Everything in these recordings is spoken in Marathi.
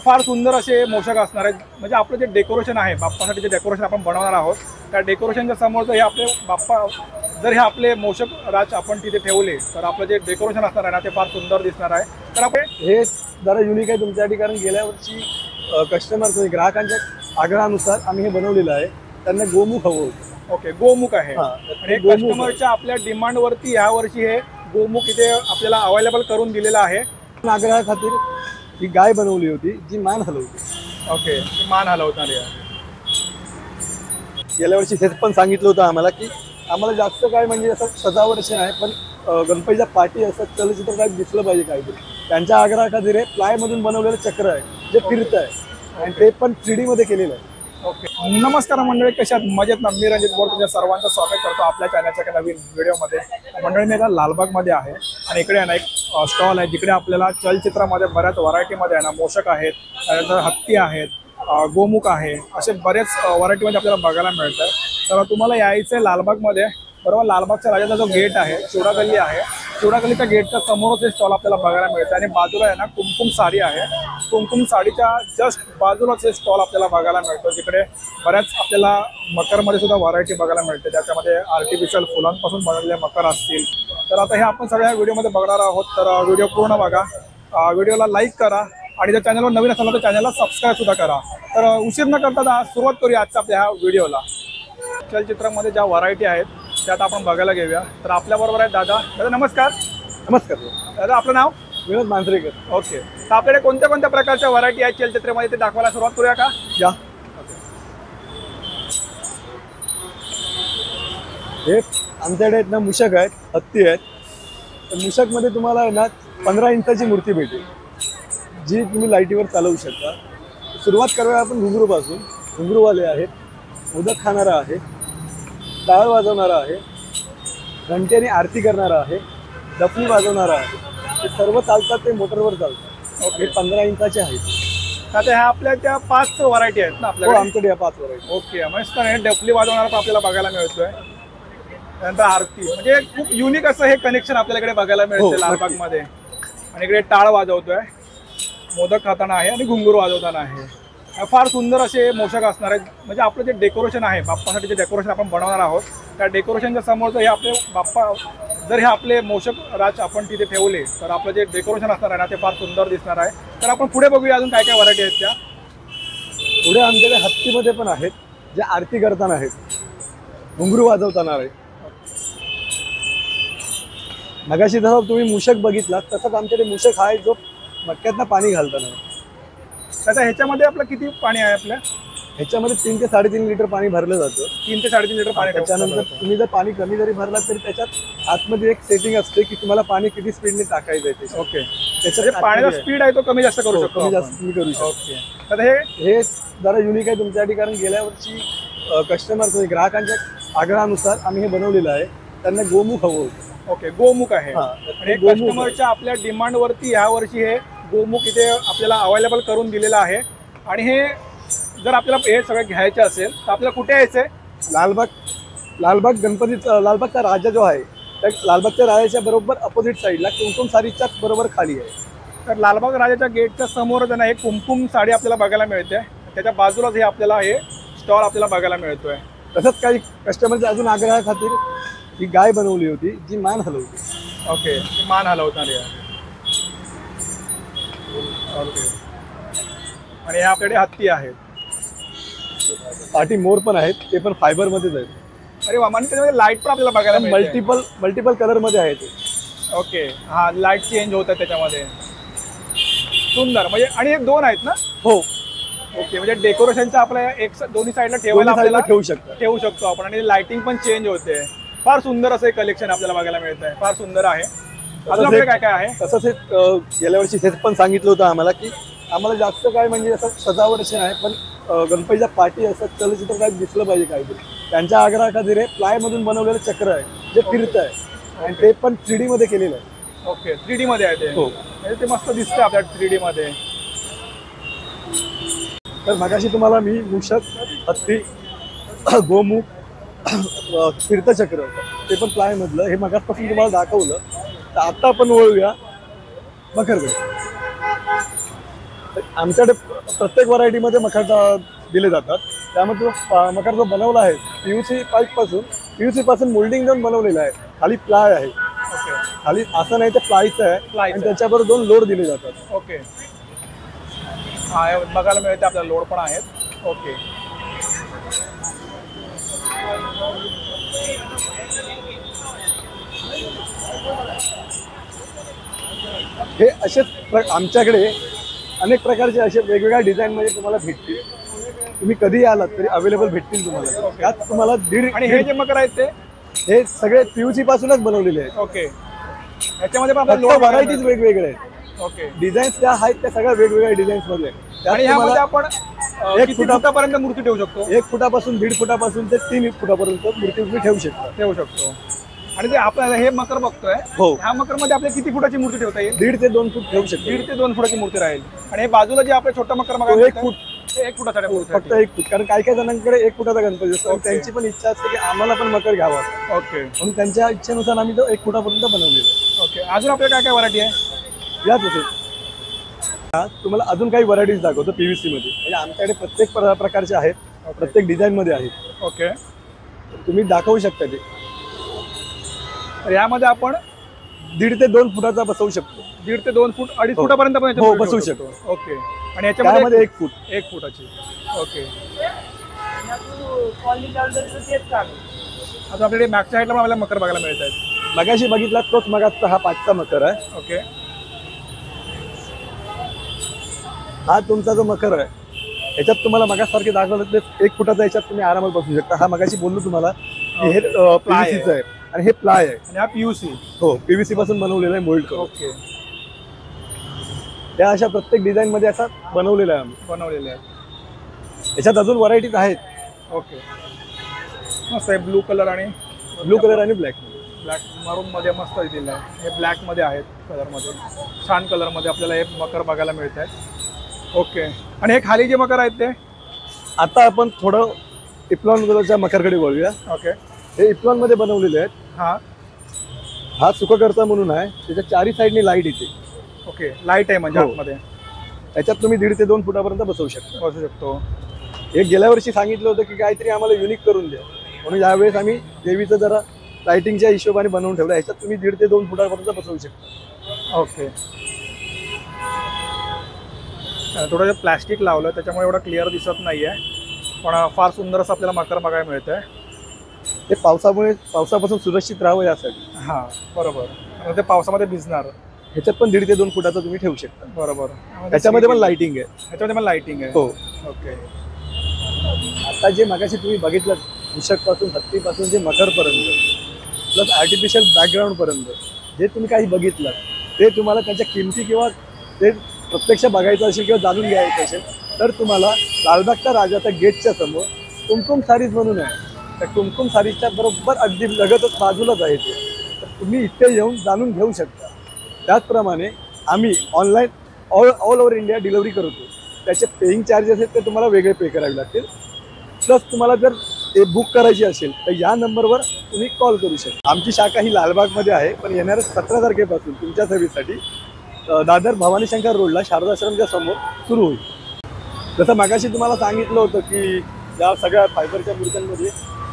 फार सुंदर असे मूषक असणार आहेत। म्हणजे आपलं जे डेकोरेशन आहे, बाप्पासाठी जे डेकोरेशन आपण बनवणार आहोत, त्या डेकोरेशनच्या समोर हे आपले बाप्पा जर हे आपले मूषक राज आपण तिथे ठेवले तर आपलं जे डेकोरेशन असणार आहे ना ते फार सुंदर दिसणार आहे। तर आपण हे जरा युनिक आहे तुमच्यासाठी, कारण गेल्या वर्षी कस्टमर ग्राहकांच्या आग्रहानुसार आम्ही हे बनवलेलं आहे। त्यांना गोमुख हवं होतं। ओके, गोमुख आहे आणि कस्टमरच्या आपल्या डिमांडवरती या वर्षी हे गोमुख इथे आपल्याला अवेलेबल करून दिलेलं आहे। आग्रहा खातीर ही गाय बनवली होती जी मान हलवते। ओके, मान हलवणार आहे। गेल्या वर्षी हेच पण सांगितलं होतं आम्हाला की आम्हाला जास्त काय म्हणजे असं सजावटचे नाही, पण गणपतीच्या पाठी असं चलचित्र काय दिसलं पाहिजे काहीतरी। त्यांच्या आग्रहा खातीर हे प्लायमधून बनवलेलं चक्र आहे जे फिरत आहे आणि ते पण 3D मध्ये केलेलं आहे। ओके, नमस्कार मंडळी, कशात मजेत ना? मी रणजित बोर तुमच्या सर्वांचं स्वागत करतो आपल्या चॅनलच्या एका नवीन व्हिडिओमध्ये। मंडळी मी आता लालबागमध्ये आहे आणि इकडे आहे ना एक स्टॉल आहे जिकडे आपल्याला चलचित्रामध्ये बऱ्याच व्हरायटीमध्ये आहे ना मूषक आहेत, त्यानंतर हत्ती आहेत, गोमुख आहे, असे बरेच व्हरायटीमध्ये आपल्याला बघायला मिळतं। तर तुम्हाला यायचं आहे लालबागमध्ये, बरोबर? लालबागच्या राजाचा जो गेट आहे, चुडागल्ली आहे, चुडागल्लीच्या गेटच्या समोरच हे स्टॉल आपल्याला बघायला मिळतं आणि बाजूला आहे ना कुमकुम साडी आहे। कुमकुम साडीच्या जस्ट बाजूलाच हे स्टॉल आपल्याला बघायला मिळतो, जिकडे बऱ्याच आपल्याला मकरमध्ये सुद्धा व्हरायटी बघायला मिळते, ज्याच्यामध्ये आर्टिफिशियल फुलांपासून बनवलेले मकर असतील। तर आता हे आपण सगळ्या व्हिडिओमध्ये बघणार आहोत, तर व्हिडिओ पूर्ण बघा, व्हिडिओला लाईक करा आणि जर चॅनलवर नवीन असाल तर चॅनलला सबस्क्राईब सुद्धा करा। तर उशीर न करता सुरुवात करूया आजच्या आपल्या ह्या व्हिडिओला। चलचित्रामध्ये ज्या व्हरायटी आहेत त्यात आपण बघायला घेऊया। तर आपल्याबरोबर आहे दादा। दादा नमस्कार। नमस्कार दादा, आपलं नाव? विनोद मांजरेकर। ओके, तर आपल्याकडे कोणत्या कोणत्या प्रकारच्या व्हरायटी आहेत चलचित्रामध्ये ते दाखवायला सुरुवात करूया का? या हे आमच्याकडे आहेत ना मूषक आहेत, हत्ती आहेत। तर मूषकमध्ये तुम्हाला आहे ना 15 इंचाची मूर्ती भेटेल जी तुम्ही लाईटीवर चालवू शकता। सुरुवात करूया आपण घुंगरूपासून। घुंगरूवाले आहेत, मोदक खाणारा आहे, टाळ वाजवणारा आहे, घंटेने आरती करणारा आहे, डफली वाजवणारा आहे। ते सर्व चालतात, ते मोटरवर चालतात। ओके, 15 इंचाचे आहेत। आता ह्या आपल्या त्या 5 व्हरायटी आहेत ना आपल्याकडे? आमच्याकडे या 5 व्हरायटी। ओके, मस्त आहे। डफली वाजवणारा पण आपल्याला बघायला मिळतोय, त्यानंतर आरती, म्हणजे खूप युनिक असं हे कनेक्शन आपल्याकडे बघायला मिळते लालबागमध्ये। आणि इकडे टाळ वाजवतोय, मोदक खाताना आहे आणि घुंगरू वाजवताना आहे। फार सुंदर असे मूषक असणार आहेत। म्हणजे आपलं जे डेकोरेशन आहे, बाप्पासाठी जे डेकोरेशन आपण बनवणार आहोत, त्या डेकोरेशनच्या समोर हे आपले बाप्पा जर हे आपले मूषक राज आपण तिथे ठेवले तर आपलं जे डेकोरेशन असणार आहे ना ते फार सुंदर दिसणार आहे। तर आपण पुढे बघूया अजून काय काय व्हरायटी आहेत त्या। पुढे आमच्याकडे हत्तीमध्ये पण आहेत जे आरती करताना आहेत, घुंगरू वाजवताना आहेत। मगाशी जसं तुम्ही मूषक बघितला तसंच आमच्याकडे मूषक आहे जो मटक्यातनं पाणी घालताना आहे। आता ह्याच्यामध्ये आपलं किती पाणी आहे? आपल्या ह्याच्यामध्ये 3 ते 3.5 लिटर पाणी भरलं जातं। 3 ते 3.5 लिटर पाणी। त्याच्यानंतर तुम्ही जर पाणी कमी जरी भरला तरी त्याच्यात आतमध्ये एक सेटिंग असते की तुम्हाला पाणी किती स्पीडने टाकायचं आहे। ओके, त्याच्यात पाण्याचा स्पीड आहे तो कमी जास्त करू शकतो, कमी जास्त तुम्ही करू शकता। ओके, तर हे जरा युनिक आहे तुमच्यासाठी, कारण गेल्या वर्षी कस्टमर ग्राहकांच्या आग्रहानुसार आम्ही हे बनवलेलं आहे। त्यांना गोमुख हवं होतं। ओके, गोमुख आहे आणि कस्टमरच्या आपल्या डिमांडवरती या वर्षी हे गोमुख इथे आपल्याला अवेलेबल करून दिलेलं आहे। आणि हे जर आपल्याला हे सगळं घ्यायचं असेल तर आपल्याला कुठे यायचं आहे? लालबाग गणपतीचा लालबागचा राजा जो आहे त्या लालबागच्या राजाच्या बरोबर अपोजिट साईडला कुमकुम साडीच्या बरोबर खाली आहे। तर लालबाग राजाच्या गेटच्या समोर त्यांना हे कुमकुम साडी आपल्याला बघायला मिळते, त्याच्या बाजूलाच हे आपल्याला हे स्टॉल आपल्याला बघायला मिळतोय। तसंच काही कस्टमरच्या अजून आग्रहा खातीर ही गाय बनवली होती जी मान हलवते। ओके, मान हलवणारी आहे। ओके, आणि या आपल्याकडे हत्ती आहेत, पाठी मोर पण आहेत, ते पण फायबर मध्येच आहेत। अरे वा, म्हणजे त्याच्यामध्ये लाईट पण आपल्याला बघायला मिळते, मल्टिपल कलर मध्ये आहे ते। ओके, हा लाईट चेंज होतात त्याच्यामध्ये, सुंदर। म्हणजे आणि हे 2 आहेत ना? हो। ओके, म्हणजे डेकोरेशनच्या आपल्या एक दोन्ही साईडला ठेवायला आपल्याला ठेवू शकतो आपण, आणि लाइटिंग पण चेंज होते। फार सुंदर असं कलेक्शन आपल्याला बघायला मिळतंय, फार सुंदर आहे। अजून आपल्याकडे काय काय आहे? तसंच हे गेल्या वर्षी हेच पण सांगितलं होतं आम्हाला की आम्हाला जास्त काय म्हणजे असं सजावटचे नाही, पण गणपतीच्या पाठी असं चलचित्र काय दिसलं पाहिजे काहीतरी। त्यांच्या आग्रहा खातीर हे प्लायमधून बनवलेलं चक्र आहे जे फिरत आहे आणि ते पण 3D मध्ये केलेलं आहे। ओके, 3D मध्ये आहे ते? हो, ते मस्त दिसतंय आपल्या 3D मध्ये। तर मगाशी तुम्हाला मी मूषक, हत्ती, गोमुख, फिरतं चक्र ते पण प्लाय मधलं हे मगासपासून तुम्हाला दाखवलं। तर आता आपण वळूया मकरकडे। आमच्याकडे प्रत्येक व्हरायटीमध्ये मखर दिले जातात. त्यामध्ये मखर जो बनवला आहे पीयूसी पासून मोल्डिंग देऊन बनवलेला आहे. खाली प्लाय आहे, ओके खाली असं नाही तर प्लायचं आहे प्लायचं आणि त्याच्याबरोबर 2 लोड दिले जातात. ओके. हा हे बघायला मिळते आपल्याला लोड पण आहेत. ओके हे असेच आमच्याकडे अनेक प्रकारचे असे वेगवेगळ्या डिझाईनमध्ये तुम्हाला भेटतील. तुम्ही कधी आलात तरी अवेलेबल भेटतील तुम्हाला. त्यात तुम्हाला आणि हे जे मकर आहेत ते हे सगळे पीयूसी पासूनच बनवलेले आहेत. ओके याच्यामध्ये पण फक्त आपल्याला व्हरायटीज वेगवेगळे आहेत. ओके. डिझाईन्स त्या आहेत त्या सगळ्या वेगवेगळ्या डिझाईन्स मध्ये. आणि ह्यामध्ये आपण एक किती फुटापर्यंत मूर्ती ठेवू शकतो? 1 फुटापासून 1.5 फुटापासून ते 3 फुटापर्यंत मूर्ती तुम्ही ठेवू शकतो. आणि ते आपल्याला हे मकर बघतोय, हो. ह्या मकर मध्ये आपल्याला किती फुटाची मूर्ती ठेवता येईल? 1.5 ते 2 फूट ठेवू शकतो. 1.5 ते 2 फुटाची मूर्ती राहील. आणि हे बाजूला जे आपले छोटा मकर मग 1 फूट, 1 फुटासाठी मूर्ती फक्त 1 फूट. कारण काही काही जणांकडे 1 फुटाचा गणपती असतो. ओके. त्यांची पण इच्छा असते की आम्हाला पण मकर घ्यावा, ओके म्हणून त्यांच्या इच्छेनुसार आम्ही तो 1 फुटापर्यंत बनवलेला. ओके. अजून आपल्याला काय काय व्हरायटी आहे? याच होते तुम्हाला अजून काही व्हरायटीज दाखवतो पीव्हीसी मध्ये. म्हणजे आमच्याकडे प्रत्येक प्रकारचे आहेत, प्रत्येक डिझाईन मध्ये आहेत. ओके. तुम्ही दाखवू शकता ते. तर यामध्ये आपण 1.5 ते 2 फुटाचा बसवू शकतो. 1.5 ते 2 फूट 2.5 हो. फुटापर्यंत पण हो, बसवू शकतो. ओके. आणि याच्यामध्ये त्यामध्ये 1 फूट 1 फुटाची. ओके. आता आपल्याकडे मागच्या साईडला पण आपल्याला मकर बघायला मिळत आहेत. मगाशी बघितला तोच मगाचा हा 5चा मकर आहे. ओके. हा तुमचा जो मकर आहे याच्यात तुम्हाला मगासारखे दाखवलं ते 1 फुटाचा याच्यात तुम्ही आरामात बसू शकता. हा मगाशी बोललो तुम्हाला की हे पीव्हीसीचं आहे आणि हे प्लाय आहे. आणि हा पीयूसी. हो, पीव्हीसी पासून बनवलेला आहे मोल्ड करून. ओके. त्या अशा प्रत्येक डिझाईन मध्ये असा बनवलेला आहे आम्ही. बनवलेले आहे. याच्यात अजून व्हरायटीज आहेत. ओके. मस्त आहे. ब्लू कलर आणि ब्लू कलर आणि ब्लॅक. ब्लॅक मरून मध्ये मस्त दिलेलं आहे. हे ब्लॅक मध्ये आहेत, कलर मध्ये छान कलर मध्ये आपल्याला हे मकर बघायला मिळत आहेत. ओके. आणि हे खाली जे मकर आहेत ते आता आपण थोडं इप्लॉन कलरच्या मकरकडे वळूया. ओके. हे इप्लॉन मध्ये बनवलेले आहेत. हा सुखकर्ता म्हणून आहे, त्याच्या 4 साईडनी लाईट येते. ओके. लाईट आहे म्हणजे हो. आतमध्ये. त्याच्यात तुम्ही 1.5 ते 2 फुटापर्यंत बसवू शकतो. हे गेल्या वर्षी सांगितलं होतं की काहीतरी आम्हाला युनिक करून द्या, म्हणून यावेळेस आम्ही देवीचं जरा लाइटिंगच्या हिशोबाने बनवून ठेवलं. ह्याच्यात तुम्ही 1.5 ते 2 फुटापर्यंत बसवू शकता. ओके. थोडं प्लॅस्टिक लावलं त्याच्यामुळे एवढं क्लिअर दिसत नाहीये, पण फार सुंदर असं आपल्याला मकर बघायला मिळतंय. ते पावसापासून सुरक्षित राहावं यासाठी. हां बरोबर. ते पावसामध्ये भिजणार. ह्याच्यात पण 1.5 ते 2 फुटाचा तुम्ही ठेवू शकता. बरोबर. त्याच्यामध्ये पण लाइटिंग आहे. ह्याच्यामध्ये पण लाइटिंग आहे. हो. ओके. आता जे मगाशी तुम्ही बघितलं मूषकपासून हत्तीपासून जे मकरपर्यंत प्लस आर्टिफिशियल बॅकग्राऊंडपर्यंत जे तुम्ही काही बघितलं ते तुम्हाला त्याच्या किमती किंवा ते प्रत्यक्ष बघायचं असेल किंवा जाणून घ्यायचं असेल तर तुम्हाला लालबागच्या राजाच्या गेटच्या समोर कुमकुम सारीज म्हणून आहे. त्या कुमकुम सारीजच्या बरोबर अगदी लगतच बाजूलाच आहे ते. तर तुम्ही इथे येऊन जाणून घेऊ शकता. त्याचप्रमाणे आम्ही online all over India delivery करतो. त्याचे पेईंग चार्जेस आहेत ते तुम्हाला वेगळे पे करावे लागतील. प्लस तुम्हाला जर ते बुक करायची असेल तर या नंबरवर तुम्ही कॉल करू शकता. आमची शाखा ही लालबागमध्ये आहे, पण येणाऱ्या 17 तारखेपासून तुमच्या सर्व्हिससाठी दादर भवानी शंकर रोडला शारदाश्रमच्या समोर सुरू होईल. जसं मागाशी तुम्हाला सांगितलं होतं की या सगळ्या फायबरच्या मूर्त्यांमध्ये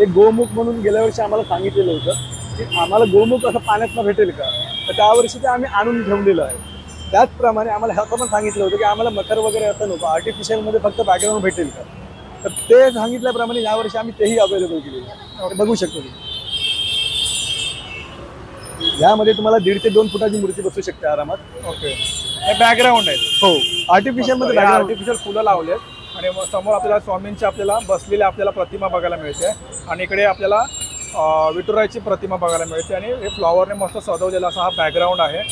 एक गोमुख म्हणून गेल्या वर्षी आम्हाला सांगितलेलं होतं की आम्हाला गोमुख असं पाण्यातनं भेटेल का, तर त्यावर्षी ते आम्ही आणून ठेवलेलं आहे. त्याचप्रमाणे आम्हाला असं पण सांगितलं होतं की आम्हाला मकर वगैरे असं नको, आर्टिफिशियलमध्ये फक्त बॅकग्राऊंड भेटेल का, तर ते सांगितल्याप्रमाणे यावर्षी आम्ही तेही अवेलेबल केलेलं आहे. बघू शकतो तुम्ही. यामध्ये तुम्हाला 1.5 ते 2 फुटाची मूर्ती बसू शकते आरामात. ओके. हे बॅकग्राऊंड आहेत. हो, आर्टिफिशियल मध्ये आर्टिफिशियल फुलं लावलेत आणि समोर आपल्याला स्वामींची आपल्याला बसलेल्या आपल्याला प्रतिमा बघायला मिळते आणि इकडे आपल्याला विठुरायाची प्रतिमा बघायला मिळते आणि हे फ्लॉवरने मस्त सजवलेला असा हा बॅकग्राऊंड आहे.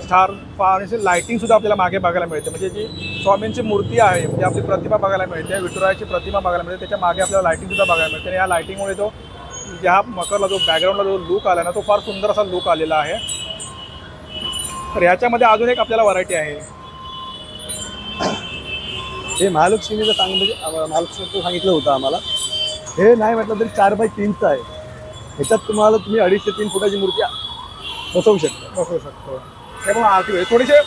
स्टार आणि लाइटिंग सुद्धा आपल्याला मागे बघायला मिळते. म्हणजे जी स्वामींची मूर्ती आहे म्हणजे आपली प्रतिमा बघायला मिळते, विठुरायाची प्रतिमा बघायला मिळते, त्याच्या मागे आपल्याला लाइटिंग सुद्धा बघायला मिळते. आणि या लाइटिंगमुळे तो ह्या मकरला जो बॅकग्राऊंडला जो लुक आला ना तो फार सुंदर असा लुक आलेला आहे. तर ह्याच्यामध्ये अजून एक आपल्याला व्हरायटी आहे. हे महालक्ष्मीचं महालक्ष्मीचं सांगितलं होतं आम्हाला. हे नाही म्हटलं तरी 4x3चं आहे. ह्याच्यात तुम्हाला तुम्ही 2.5 ते 3 फुटाची मूर्ती बसवू शकता. हे पण आरती थोडेसे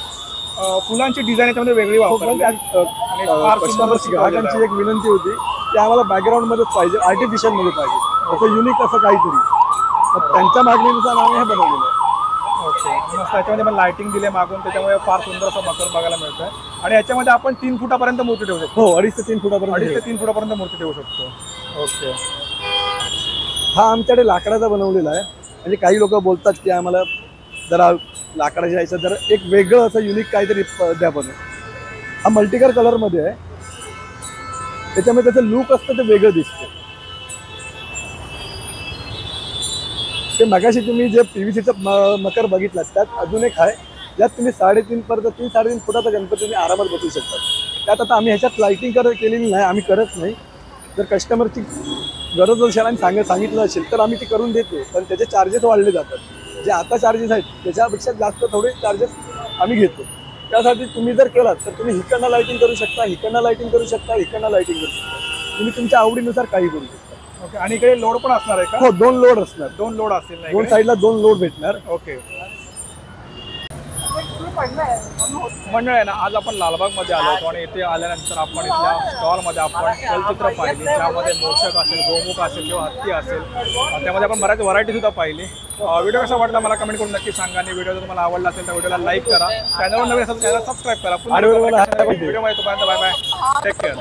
फुलांची डिझाईन याच्यामध्ये वेगळी वापरली आणि फार सुंदर कस्टमर्सची ग्राहकांची एक विनंती होती की आम्हाला बॅकग्राऊंड मध्येच पाहिजे, आर्टिफिशियल मध्ये पाहिजे, असं युनिक असं काहीतरी. मग त्यांच्या मागणीनुसार आम्ही हे बनवलेलं आहे. ओके, मस्त. त्याच्यामध्ये पण लाइटिंग दिले मागून, त्याच्यामुळे फार सुंदर असं मकर बघायला मिळतंय. आणि याच्यामध्ये आपण 3 फुटापर्यंत मूर्ती ठेवू शकतो. हो, 2.5 ते 3 फुटापर्यंत. 2.5 ते 3 फुटापर्यंत मूर्ती ठेवू शकतो. ओके. हा आमच्याकडे लाकडाचा बनवलेला आहे. म्हणजे काही लोक बोलतात की आम्हाला जरा लाकडाच्या यायचं जरा एक वेगळं असं युनिक काहीतरी द्या बनवून. हा मल्टीकलर कलरमध्ये आहे, त्याच्यामध्ये त्याचं लुक असतं ते वेगळं दिसतं. ते मगाशी तुम्ही जे PVCचं मकर बघितलात त्यात अजून एक आहे, ज्यात तुम्ही 3.5 फुटाचा गणपती तुम्ही आरामात बसवू शकता. त्यात आता आम्ही ह्याच्यात लाइटिंग केलेली नाही, आम्ही करत नाही. जर कस्टमरची गरज असेल आणि सांगितलं असेल तर आम्ही ते करून देतो, पण त्याचे चार्जेस वाढले जातात. जे आता चार्जेस आहेत त्याच्यापेक्षा जास्त थोडे चार्जेस आम्ही घेतो. त्यासाठी तुम्ही जर केलात तर तुम्ही इकडनं लाइटिंग करू शकता, इकडनं लाइटिंग करू शकता, इकडनं लाइटिंग करू शकता. तुम्ही तुमच्या आवडीनुसार काही करू शकता. ओके. आणि इकडे लोड पण असणार आहे का? हो, 2 लोड असणार. 2 लोड असतील ना 2 इकडे? साईडला 2 लोड भेटणार. ओके. मंडळ आहे ना, आज आपण लालबागमध्ये आलो होतो आणि इथे आल्यानंतर आपण इथल्या स्टॉलमध्ये आपण चलचित्र पाहिली, त्यामध्ये मोषक असेल, गोमुख असेल किंवा हत्ती असेल, त्यामध्ये आपण बऱ्याच व्हरायटी सुद्धा पाहिली. व्हिडिओ कसा वाटला मला कमेंट करून नक्की सांगा. आणि व्हिडिओ जर तुम्हाला आवडला असेल तर व्हिडिओला लाईक करा, चॅनलवर नवीन असेल चॅनल सबस्क्राईब करा. पुन्हा व्हिडिओमध्ये तोपर्यंत बाय बाय, टेक केअर.